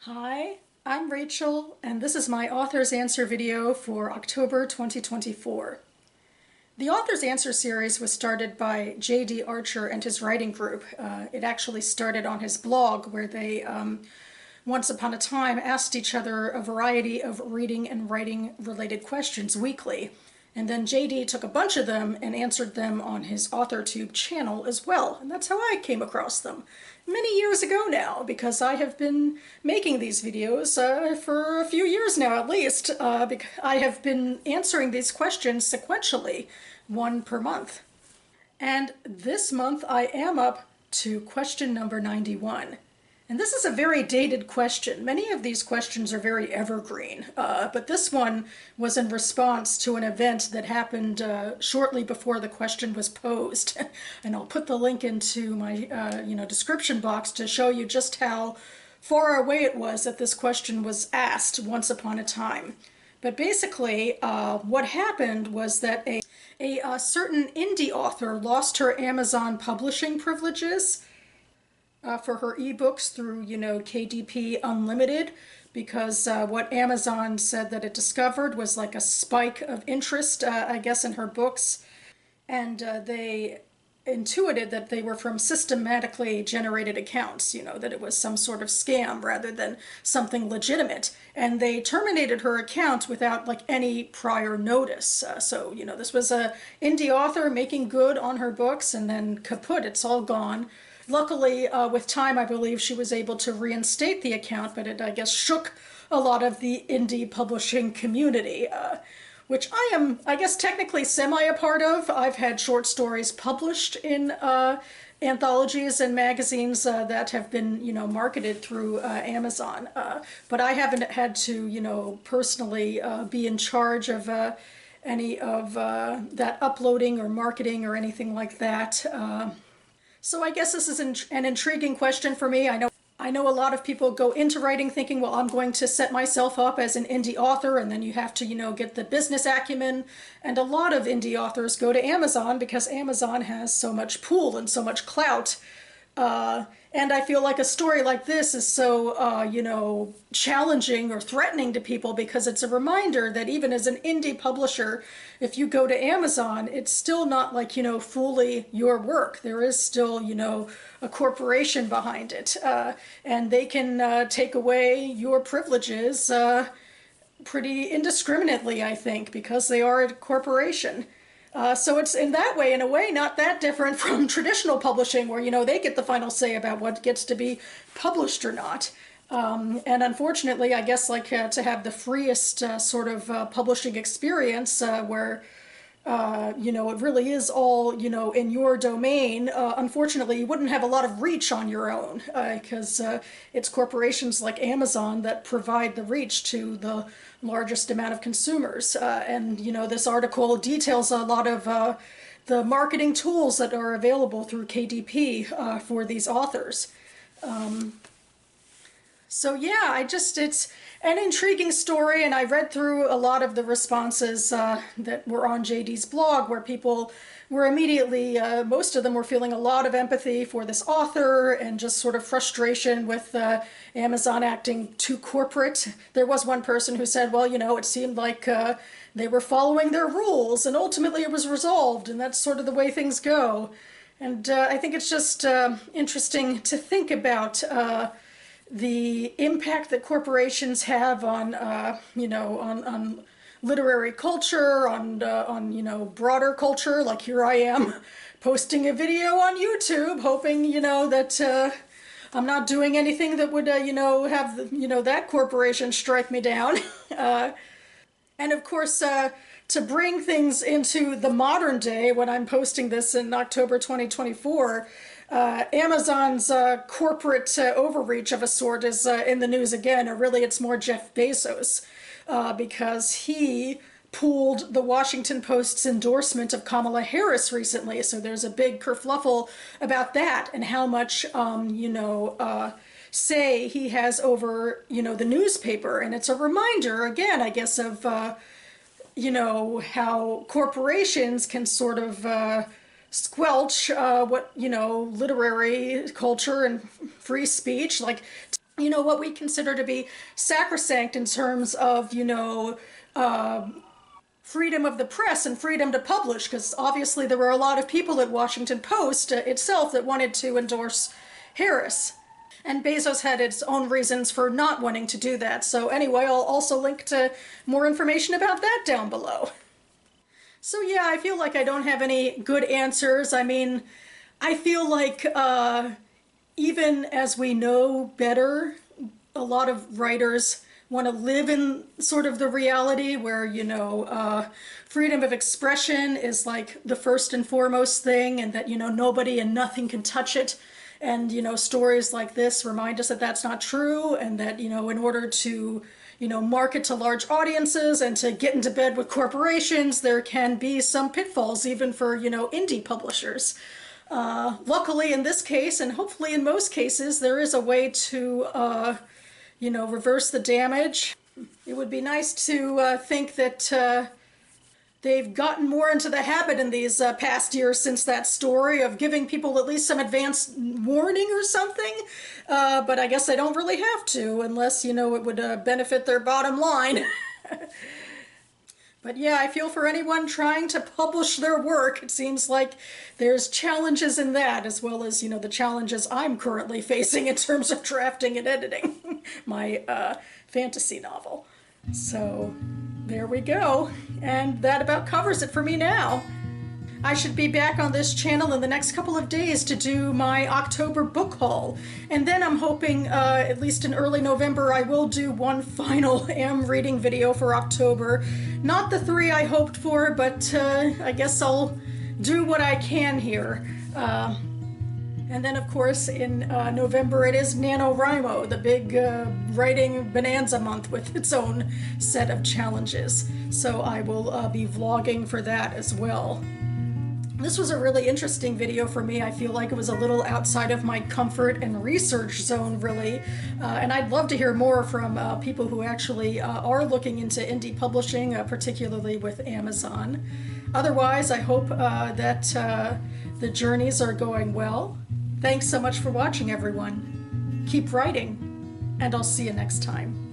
Hi, I'm Rachel, and this is my Author's Answer video for October 2024. The Author's Answer series was started by J.D. Archer and his writing group. It actually started on his blog where they, once upon a time, asked each other a variety of reading and writing related questions weekly. And then JD took a bunch of them and answered them on his AuthorTube channel as well. And that's how I came across them many years ago now, because I have been making these videos for a few years now at least. I have been answering these questions sequentially, one per month. And this month I am up to question number 91. And this is a very dated question. Many of these questions are very evergreen, but this one was in response to an event that happened shortly before the question was posed. And I'll put the link into my description box to show you just how far away it was that this question was asked once upon a time. But basically, what happened was that a certain indie author lost her Amazon publishing privileges for her ebooks through, KDP Unlimited, because what Amazon said that it discovered was like a spike of interest, I guess, in her books. And they intuited that they were from systematically generated accounts, that it was some sort of scam rather than something legitimate. And they terminated her account without like any prior notice. So, this was a indie author making good on her books, and then kaput, it's all gone. Luckily, with time, I believe she was able to reinstate the account, but it, I guess, shook a lot of the indie publishing community, which I am, I guess, technically semi a part of. I've had short stories published in anthologies and magazines that have been, marketed through Amazon, but I haven't had to, personally be in charge of any of that uploading or marketing or anything like that. So I guess this is an intriguing question for me. I know a lot of people go into writing thinking, well, I'm going to set myself up as an indie author, and then you have to, get the business acumen. And a lot of indie authors go to Amazon because Amazon has so much pull and so much clout. And I feel like a story like this is so, challenging or threatening to people, because it's a reminder that even as an indie publisher, if you go to Amazon, it's still not like, fully your work. There is still, a corporation behind it. And they can take away your privileges pretty indiscriminately, I think, because they are a corporation. So it's in that way, in a way, not that different from traditional publishing where, they get the final say about what gets to be published or not. And unfortunately, I guess, like to have the freest sort of publishing experience where, it really is all, in your domain. Unfortunately, you wouldn't have a lot of reach on your own because it's corporations like Amazon that provide the reach to the largest amount of consumers. And, this article details a lot of the marketing tools that are available through KDP for these authors. So yeah, it's an intriguing story, and I read through a lot of the responses that were on JD's blog, where people were immediately, most of them were feeling a lot of empathy for this author and just sort of frustration with Amazon acting too corporate. There was one person who said, well, it seemed like they were following their rules, and ultimately it was resolved, and that's sort of the way things go. And I think it's just interesting to think about the impact that corporations have on, on literary culture, on broader culture. Like here I am posting a video on YouTube, hoping, that I'm not doing anything that would, have, that corporation strike me down. And of course, to bring things into the modern day, when I'm posting this in October 2024, Amazon's corporate overreach of a sort is in the news again, or really it's more Jeff Bezos, because he pulled the Washington Post's endorsement of Kamala Harris recently. So there's a big kerfluffle about that and how much, say he has over, the newspaper. And it's a reminder, again, I guess, of, how corporations can sort of squelch what, literary culture and free speech. Like, what we consider to be sacrosanct in terms of, freedom of the press and freedom to publish, because obviously there were a lot of people at Washington Post itself that wanted to endorse Harris. And Bezos had its own reasons for not wanting to do that. So anyway, I'll also link to more information about that down below. So yeah, I feel like I don't have any good answers. I mean, I feel like even as we know better, a lot of writers want to live in sort of the reality where, freedom of expression is like the first and foremost thing, and that, nobody and nothing can touch it. And, stories like this remind us that that's not true, and that, in order to, market to large audiences and to get into bed with corporations, there can be some pitfalls even for, indie publishers. Luckily in this case, and hopefully in most cases, there is a way to, reverse the damage. It would be nice to think that they've gotten more into the habit in these past years since that story of giving people at least some advance warning or something. But I guess they don't really have to unless, it would benefit their bottom line. But yeah, I feel for anyone trying to publish their work. It seems like there's challenges in that, as well as, the challenges I'm currently facing in terms of drafting and editing my fantasy novel. So there we go. And that about covers it for me now. I should be back on this channel in the next couple of days to do my October book haul. And then I'm hoping, at least in early November, I will do one final reading video for October. Not the 3 I hoped for, but I guess I'll do what I can here. And then, of course, in November, it is NaNoWriMo, the big writing bonanza month with its own set of challenges. So I will be vlogging for that as well. This was a really interesting video for me. I feel like it was a little outside of my comfort and research zone, really. And I'd love to hear more from people who actually are looking into indie publishing, particularly with Amazon. Otherwise, I hope that the journeys are going well. Thanks so much for watching, everyone. Keep writing, and I'll see you next time.